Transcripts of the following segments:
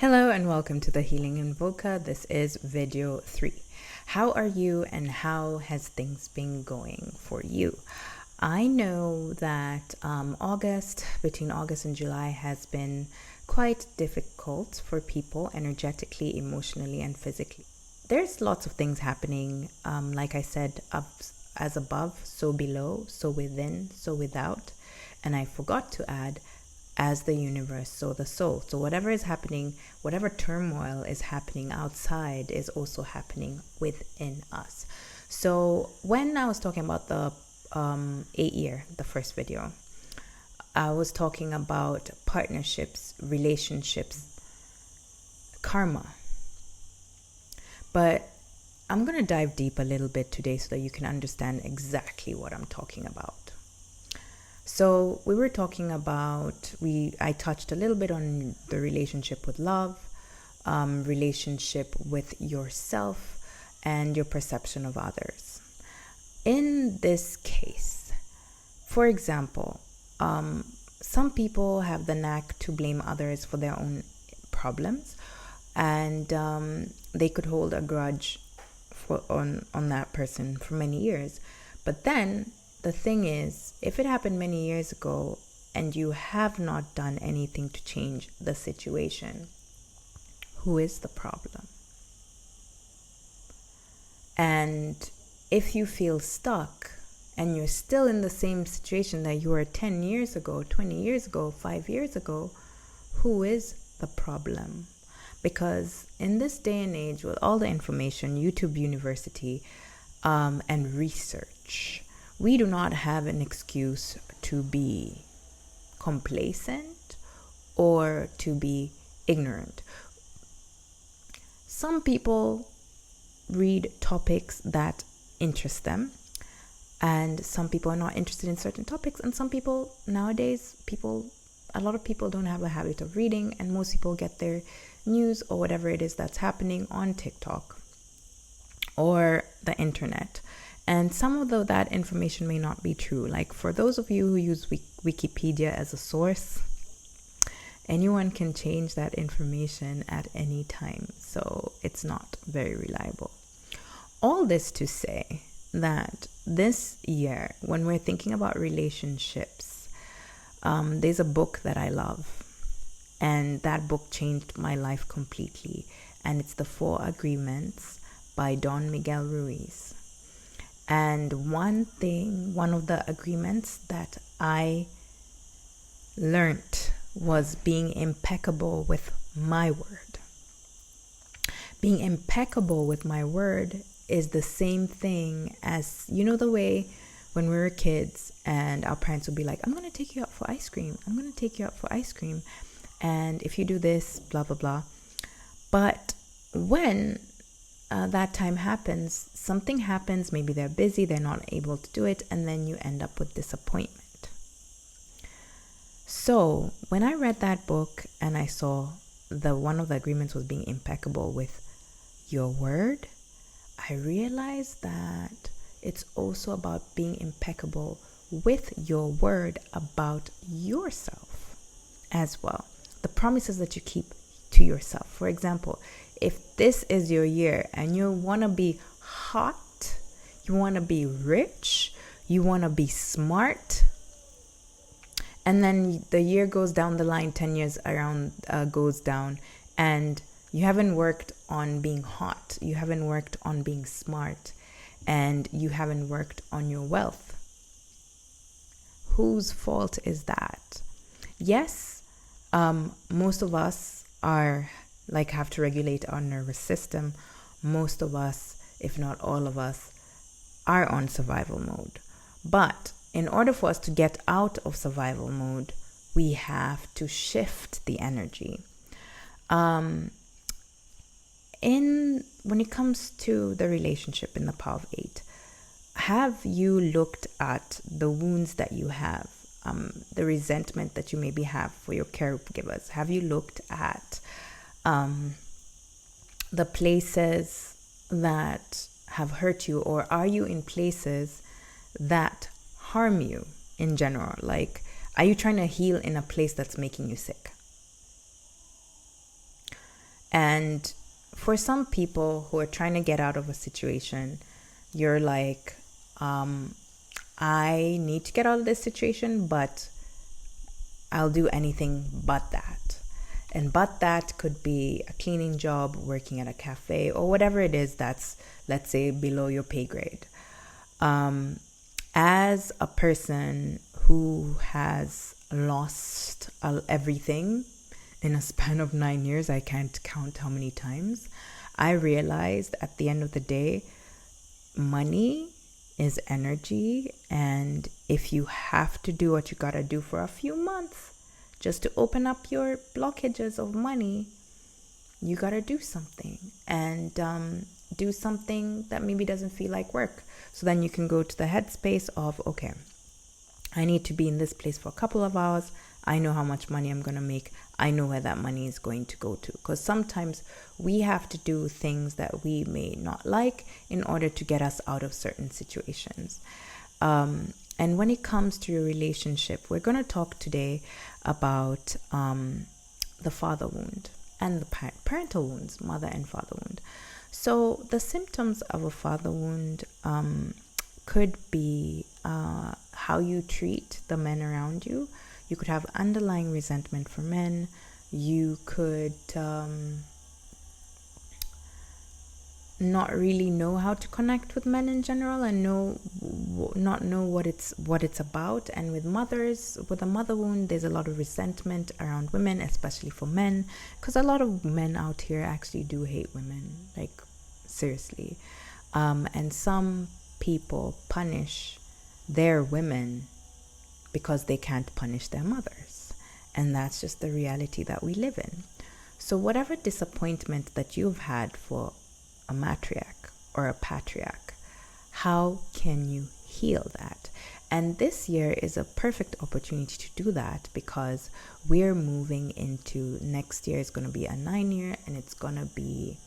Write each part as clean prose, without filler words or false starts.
Hello and welcome to the Healing Invoker. This is video 3. How are you and how has things been going for you? I know that between August and July has been quite difficult for people energetically, emotionally, and physically. There's lots of things happening, like I said, up as above, so below, so within, so without. And I forgot to add, as the universe, so the soul. So whatever is happening, whatever turmoil is happening outside is also happening within us. So when I was talking about the 8-year, the first video, I was talking about partnerships, relationships, karma. But I'm going to dive deep a little bit today so that you can understand exactly what I'm talking about. So we were talking about, I touched a little bit on the relationship with love, relationship with yourself, and your perception of others. In this case, for example, some people have the knack to blame others for their own problems, and they could hold a grudge on that person for many years. But then the thing is, if it happened many years ago and you have not done anything to change the situation, who is the problem? And if you feel stuck and you're still in the same situation that you were 10 years ago, 20 years ago, 5 years ago, who is the problem? Because in this day and age, with all the information, YouTube University, and research, we do not have an excuse to be complacent or to be ignorant. Some people read topics that interest them, and some people are not interested in certain topics, and some people nowadays, a lot of people don't have a habit of reading, and most people get their news or whatever it is that's happening on TikTok or the internet. And some of that information may not be true. Like for those of you who use Wikipedia as a source, anyone can change that information at any time. So it's not very reliable. All this to say that this year, when we're thinking about relationships, there's a book that I love. And that book changed my life completely. And it's The 4 Agreements by Don Miguel Ruiz. And one of the agreements that I learned was being impeccable with my word. Being impeccable with my word is the same thing as, the way when we were kids and our parents would be like, I'm going to take you out for ice cream. I'm going to take you out for ice cream. And if you do this, blah, blah, blah. But when that time happens, something happens, maybe they're busy, they're not able to do it, and then you end up with disappointment. So when I read that book and I saw one of the agreements was being impeccable with your word, I realized that it's also about being impeccable with your word about yourself as well. The promises that you keep to yourself. For example, if this is your year and you want to be hot, you want to be rich, you want to be smart, and then the year goes down the line, 10 years around goes down, and you haven't worked on being hot, you haven't worked on being smart, and you haven't worked on your wealth. Whose fault is that? Yes, most of us have to regulate our nervous system. Most of us, if not all of us, are on survival mode. But in order for us to get out of survival mode, we have to shift the energy. When it comes to the relationship in the Power of 8, have you looked at the wounds that you have, the resentment that you maybe have for your caregivers? Have you looked at the places that have hurt you, or are you in places that harm you in general? Are you trying to heal in a place that's making you sick? And for some people who are trying to get out of a situation, you're like, I need to get out of this situation, but I'll do anything but that. And but that could be a cleaning job, working at a cafe, or whatever it is that's, let's say, below your pay grade. As a person who has lost everything in a span of 9 years, I can't count how many times, I realized at the end of the day, money is energy, and if you have to do what you gotta do for a few months just to open up your blockages of money, you gotta do something, and do something that maybe doesn't feel like work. So then you can go to the headspace of, okay, I need to be in this place for a couple of hours. I know how much money I'm gonna make. I know where that money is going to go to. Because sometimes we have to do things that we may not like in order to get us out of certain situations. And when it comes to your relationship, we're going to talk today about the father wound and the parental wounds, mother and father wound. So the symptoms of a father wound could be how you treat the men around you. You could have underlying resentment for men. You could not really know how to connect with men in general, and not know what it's about. And with a mother wound, there's a lot of resentment around women, especially for men, because a lot of men out here actually do hate women, like seriously. And some people punish their women because they can't punish their mothers, and that's just the reality that we live in. So whatever disappointment that you've had for a matriarch or a patriarch, how can you heal that? And this year is a perfect opportunity to do that, because we're moving into next year. Is going to be a 9-year, and it's going to be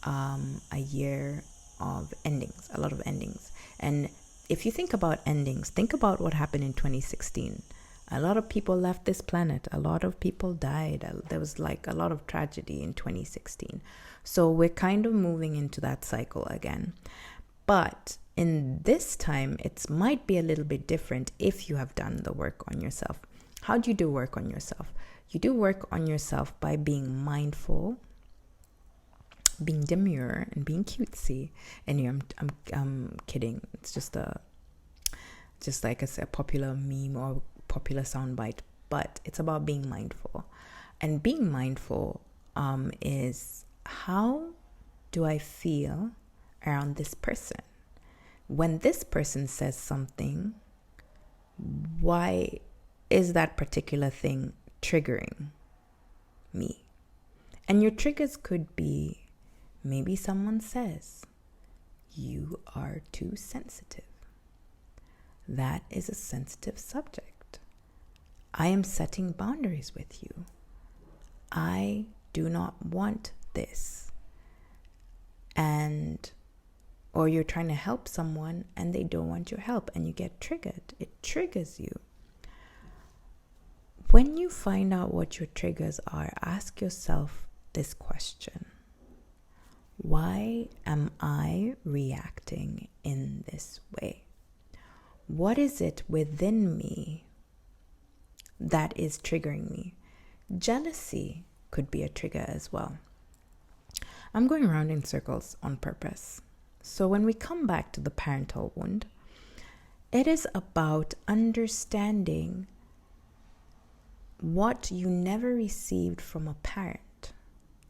a year of endings, a lot of endings. And if you think about endings, think about what happened in 2016. A lot of people left this planet. A lot of people died. There was like a lot of tragedy in 2016. So we're kind of moving into that cycle again. But in this time, it might be a little bit different if you have done the work on yourself. How do you do work on yourself? You do work on yourself by being mindful, being demure, and being cutesy. And I'm kidding. It's just like a popular meme or popular soundbite, but it's about being mindful. And being mindful is, how do I feel around this person? When this person says something, why is that particular thing triggering me? And your triggers could be, maybe someone says, you are too sensitive. That is a sensitive subject. I am setting boundaries with you. I do not want this. Or you're trying to help someone and they don't want your help, and you get triggered. It triggers you. When you find out what your triggers are, ask yourself this question: why am I reacting in this way? What is it within me that is triggering me? Jealousy could be a trigger as well. I'm going around in circles on purpose. So when we come back to the parental wound, it is about understanding what you never received from a parent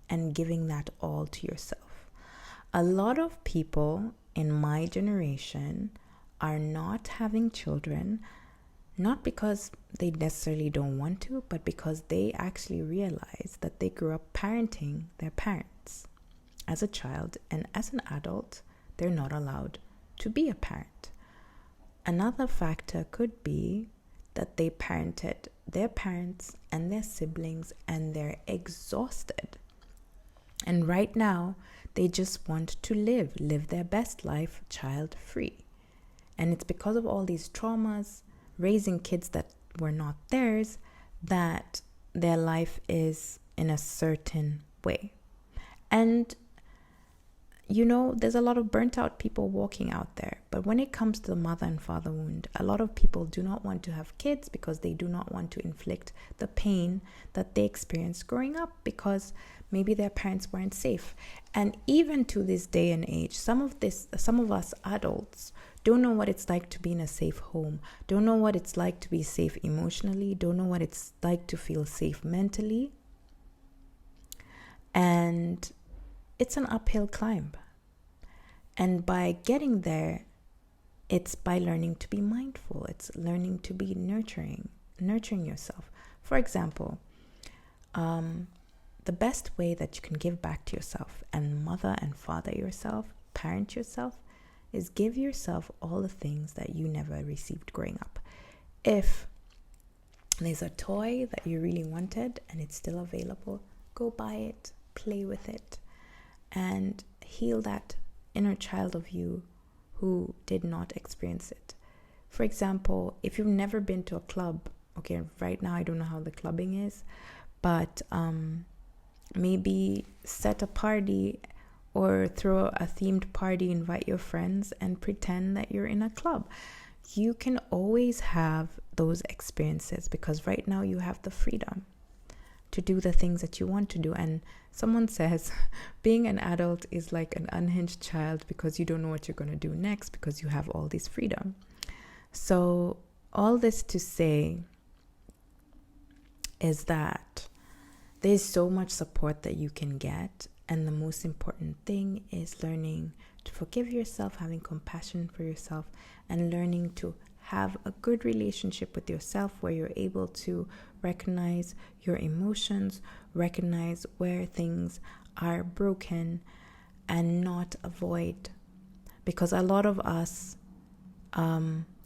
and giving that all to yourself. A lot of people in my generation are not having children, not because they necessarily don't want to, but because they actually realize that they grew up parenting their parents as a child, and as an adult, they're not allowed to be a parent. Another factor could be that they parented their parents and their siblings, and they're exhausted. And right now, they just want to live their best life child-free. And it's because of all these traumas, raising kids that were not theirs, that their life is in a certain way. And there's a lot of burnt out people walking out there. But when it comes to the mother and father wound, a lot of people do not want to have kids because they do not want to inflict the pain that they experienced growing up, because maybe their parents weren't safe. And even to this day and age, some of us adults don't know what it's like to be in a safe home, don't know what it's like to be safe emotionally, don't know what it's like to feel safe mentally. And it's an uphill climb. And by getting there, it's by learning to be mindful. It's learning to be nurturing yourself. For example, the best way that you can give back to yourself and mother and father yourself, parent yourself, is give yourself all the things that you never received growing up. If there's a toy that you really wanted and it's still available, go buy it, play with it, and heal that inner child of you who did not experience it. For example, if you've never been to a club, okay, right now I don't know how the clubbing is, but maybe set a party or throw a themed party, invite your friends and pretend that you're in a club. You can always have those experiences because right now you have the freedom to do the things that you want to do. And someone says being an adult is like an unhinged child because you don't know what you're going to do next because you have all this freedom. So all this to say is that there's so much support that you can get. And the most important thing is learning to forgive yourself, having compassion for yourself, and learning to have a good relationship with yourself where you're able to recognize your emotions, recognize where things are broken, and not avoid. Because a lot of us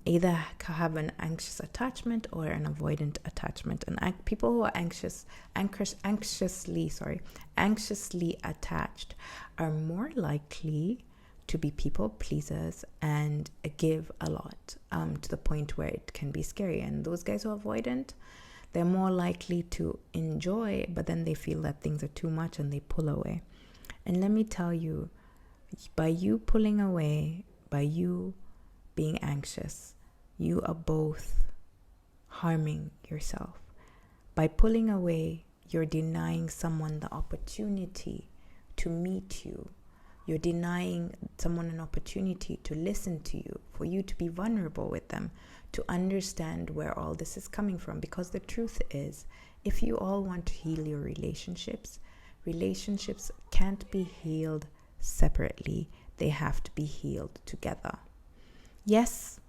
either have an anxious attachment or an avoidant attachment. And people who are anxiously attached are more likely to be people pleasers and give a lot to the point where it can be scary. And those guys who are avoidant, they're more likely to enjoy, but then they feel that things are too much and they pull away. And let me tell you, by you pulling away, by you being anxious, you are both harming yourself. By pulling away, you're denying someone the opportunity to meet you. You're denying someone an opportunity to listen to you, for you to be vulnerable with them, to understand where all this is coming from. Because the truth is, if you all want to heal your relationships can't be healed separately. They have to be healed together. Yes,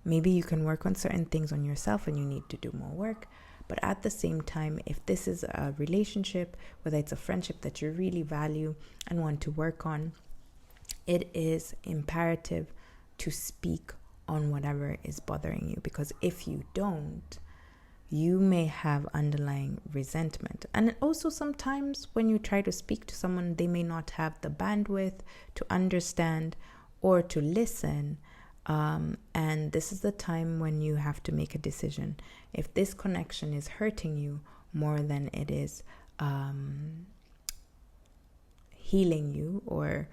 maybe you can work on certain things on yourself and you need to do more work. But at the same time, if this is a relationship, whether it's a friendship that you really value and want to work on, it is imperative to speak on whatever is bothering you. Because if you don't, you may have underlying resentment. And also sometimes when you try to speak to someone, they may not have the bandwidth to understand or to listen. And this is the time when you have to make a decision. If this connection is hurting you more than it is healing you or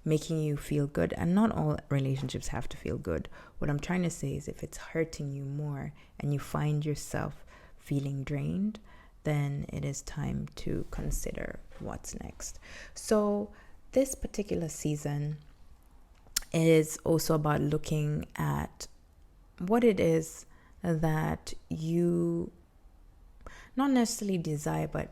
making you feel good, and not all relationships have to feel good. What I'm trying to say is if it's hurting you more and you find yourself feeling drained, then it is time to consider what's next. So this particular season is also about looking at what it is that you not necessarily desire, but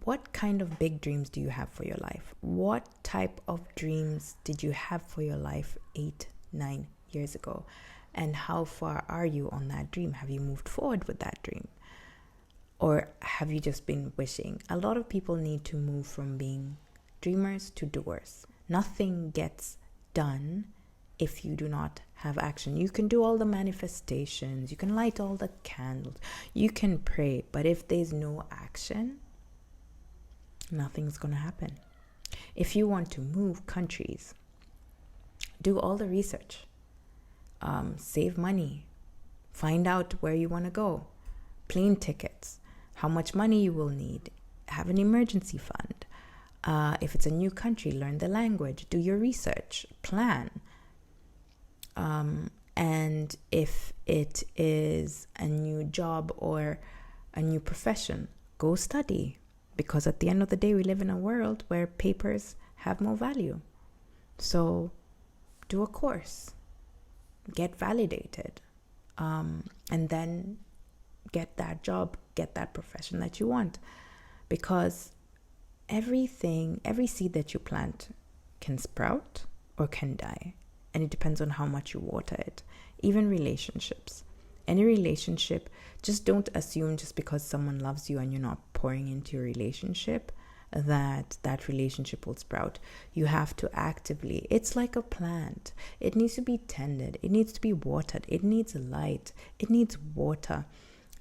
what kind of big dreams do you have for your life? What type of dreams did you have for your life 8-9 years ago? And how far are you on that dream? Have you moved forward with that dream? Or have you just been wishing? A lot of people need to move from being dreamers to doers. Nothing gets done if you do not have action. You can do all the manifestations, you can light all the candles, you can pray, but if there's no action, nothing's going to happen. If you want to move countries, do all the research, save money, find out where you want to go, plane tickets, how much money you will need, have an emergency fund. If it's a new country, learn the language, do your research, plan. And if it is a new job or a new profession, go study. Because at the end of the day, we live in a world where papers have more value. So do a course, get validated, and then get that job, get that profession that you want. Because every seed that you plant can sprout or can die. And it depends on how much you water it. Even relationships. Any relationship, just don't assume just because someone loves you and you're not pouring into your relationship that relationship will sprout. You have to actively, it's like a plant. It needs to be tended. It needs to be watered. It needs light. It needs water.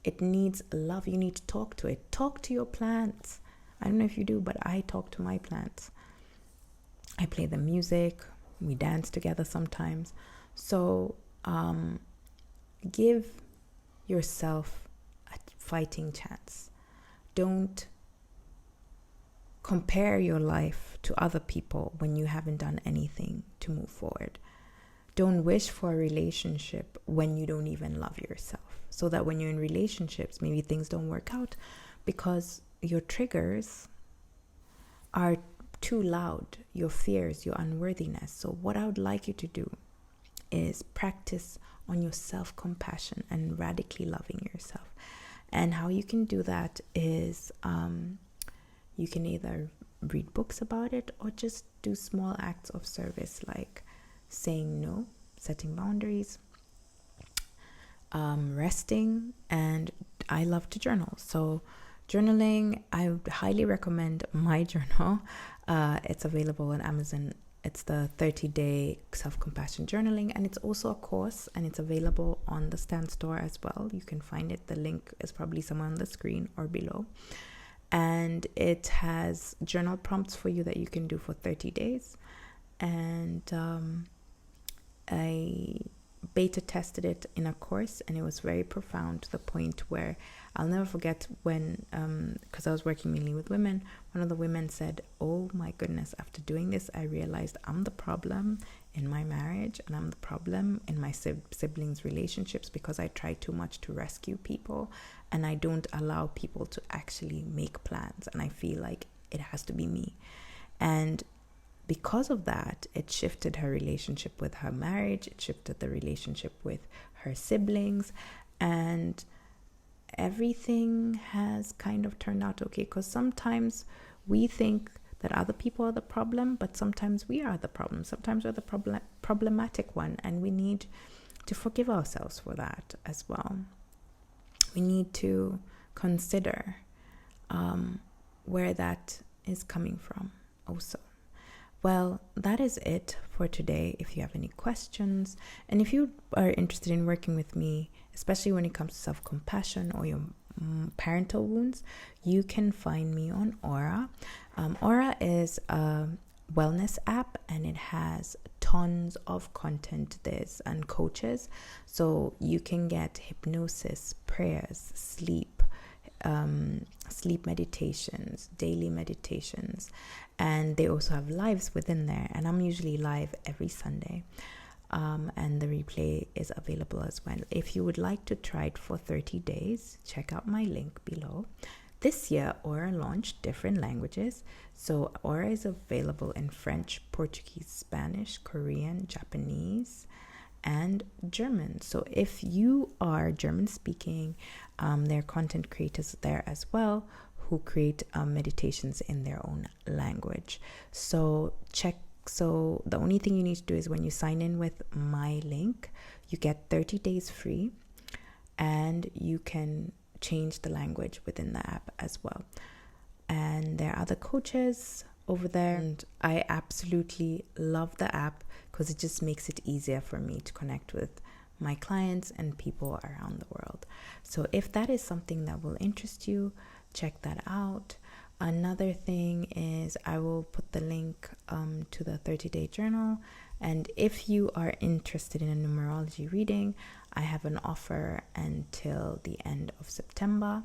It needs love. You need to talk to it. Talk to your plants. I don't know if you do, but I talk to my plants. I play the music. We dance together sometimes. So give yourself a fighting chance. Don't compare your life to other people when you haven't done anything to move forward. Don't wish for a relationship when you don't even love yourself. So that when you're in relationships, maybe things don't work out because your triggers are too loud, your fears, your unworthiness. So what I would like you to do is practice on your self-compassion and radically loving yourself. And how you can do that is you can either read books about it or just do small acts of service like saying no, setting boundaries, resting, and I love to journal. So journaling, I would highly recommend my journal. It's available on Amazon. It's the 30-day self-compassion journaling, and it's also a course, and it's available on the Stan Store as well. You can find it. The link is probably somewhere on the screen or below. And it has journal prompts for you that you can do for 30 days. And I beta tested it in a course, and it was very profound to the point where I'll never forget when, because I was working mainly with women, one of the women said, "Oh my goodness, after doing this, I realized I'm the problem in my marriage, and I'm the problem in my siblings' relationships because I try too much to rescue people, and I don't allow people to actually make plans, and I feel like it has to be me." And because of that, it shifted her relationship with her marriage, it shifted the relationship with her siblings, and everything has kind of turned out okay. Because sometimes we think that other people are the problem, but sometimes we are the problem. Sometimes we're the problematic one, and we need to forgive ourselves for that as well. We need to consider where that is coming from also. Well, that is it for today. If you have any questions, and if you are interested in working with me, especially when it comes to self-compassion or your parental wounds, you can find me on Aura. Aura is a wellness app, and it has tons of content and coaches. So you can get hypnosis, prayers, sleep meditations, daily meditations, and they also have lives within there, and I'm usually live every Sunday, and the replay is available as well. If you would like to try it for 30 days, check out my link below. This year, Aura launched different languages. So Aura is available in French, Portuguese, Spanish, Korean, Japanese, and German. So if you are German speaking, there are content creators there as well who create meditations in their own language. So the only thing you need to do is when you sign in with my link, you get 30 days free, and you can change the language within the app as well. And there are other coaches over there, and I absolutely love the app because it just makes it easier for me to connect with my clients and people around the world. So if that is something that will interest you, check that out. Another thing is I will put the link to the 30-day journal, and if you are interested in a numerology reading, I have an offer until the end of September.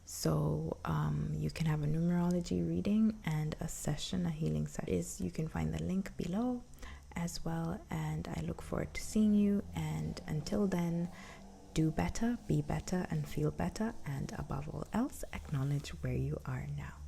So you can have a numerology reading and a session, a healing session. You can find the link below as well, and I look forward to seeing you. And until then, do better, be better, and feel better, and above all else, acknowledge where you are now.